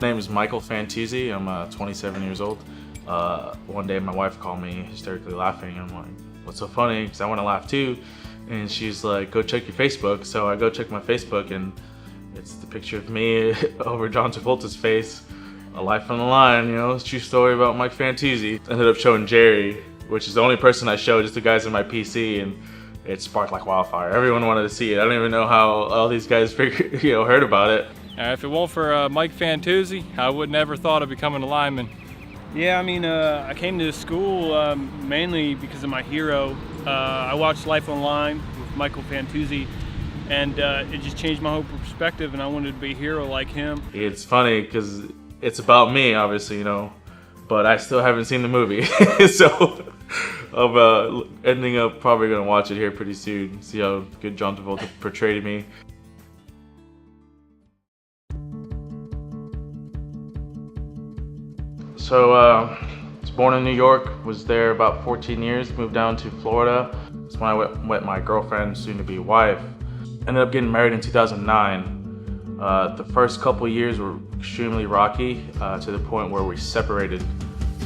name is Michael Fantauzzi. I'm 27 years old. One day my wife called me hysterically laughing. I'm like, what's so funny? Because I want to laugh too. And she's like, go check your Facebook. So I go check my Facebook, and it's the picture of me over John Travolta's face. A life on the line, you know, true story about Mike Fantauzzi. Ended up showing Jerry, which is the only person I showed, just the guys in my PC, and it sparked like wildfire. Everyone wanted to see it. I don't even know how all these guys heard about it. If it weren't for Mike Fantauzzi, I would never thought of becoming a lineman. Yeah, I mean, I came to this school mainly because of my hero. I watched Life Online with Michael Fantauzzi, and it just changed my whole perspective, and I wanted to be a hero like him. It's funny because it's about me, obviously, you know, but I still haven't seen the movie. So I'm ending up probably gonna watch it here pretty soon, see how good John Travolta portrayed me. So I was born in New York, was there about 14 years, moved down to Florida. That's when I met my girlfriend, soon to be wife. Ended up getting married in 2009. The first couple of years were extremely rocky, to the point where we separated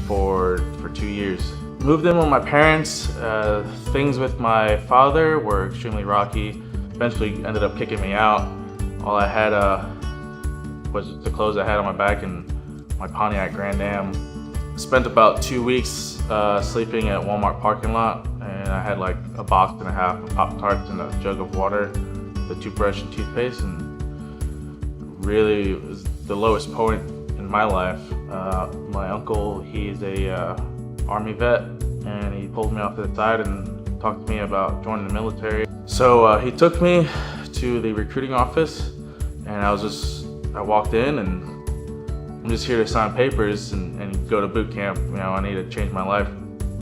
for 2 years. Moved in with my parents. Things with my father were extremely rocky. Eventually ended up kicking me out. All I had was the clothes I had on my back and my Pontiac Grand Am. Spent about 2 weeks sleeping at Walmart parking lot, and I had like a box and a half of Pop-Tarts and a jug of water, the toothbrush and toothpaste, and really it was the lowest point in my life. My uncle, he's a Army vet, and he pulled me off to the side and talked to me about joining the military. So he took me to the recruiting office, and I walked in, and I'm just here to sign papers and go to boot camp. You know, I need to change my life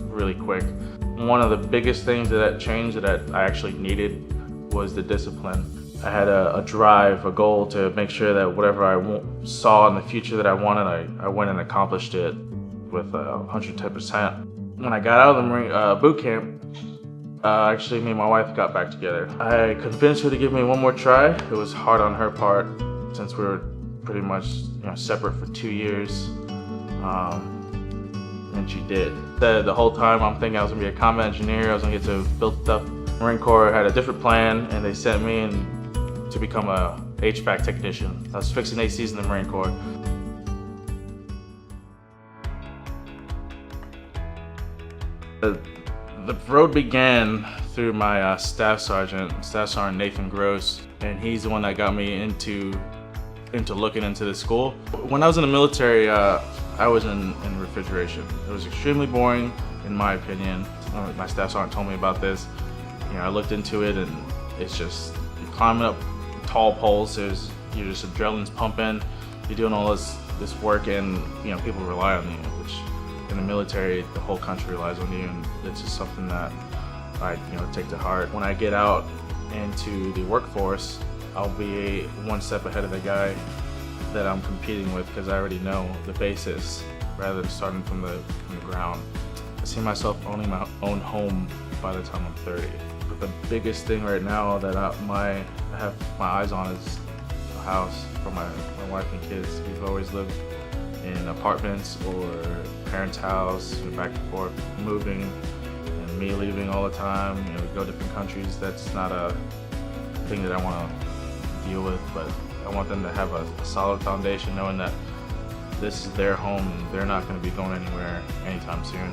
really quick. One of the biggest things that changed that I actually needed was the discipline. I had a drive, a goal to make sure that whatever I saw in the future that I wanted, I went and accomplished it with 110%. When I got out of the boot camp, actually me and my wife got back together. I convinced her to give me one more try. It was hard on her part since we were pretty much separate for 2 years, and she did. The whole time I'm thinking I was gonna be a combat engineer, I was gonna get to build stuff. Marine Corps had a different plan, and they sent me in to become a HVAC technician. I was fixing ACs in the Marine Corps. The road began through my Staff Sergeant Nathan Gross, and he's the one that got me into looking into the school. When I was in the military, I was in refrigeration. It was extremely boring, in my opinion. My Staff Sergeant told me about this. You know, I looked into it, and it's just you're climbing up tall poles. You're just adrenaline's pumping. You're doing all this work, and people rely on you. Which in the military, the whole country relies on you, and it's just something that I take to heart. When I get out into the workforce, I'll be one step ahead of the guy that I'm competing with because I already know the basis rather than starting from the ground. I see myself owning my own home by the time I'm 30. But the biggest thing right now that I have my eyes on is a house for my wife and kids. We've always lived in apartments or parents' house, back and forth, moving, and me leaving all the time. We go to different countries. That's not a thing that I want to deal with, but I want them to have a solid foundation, knowing that this is their home and they're not going to be going anywhere anytime soon.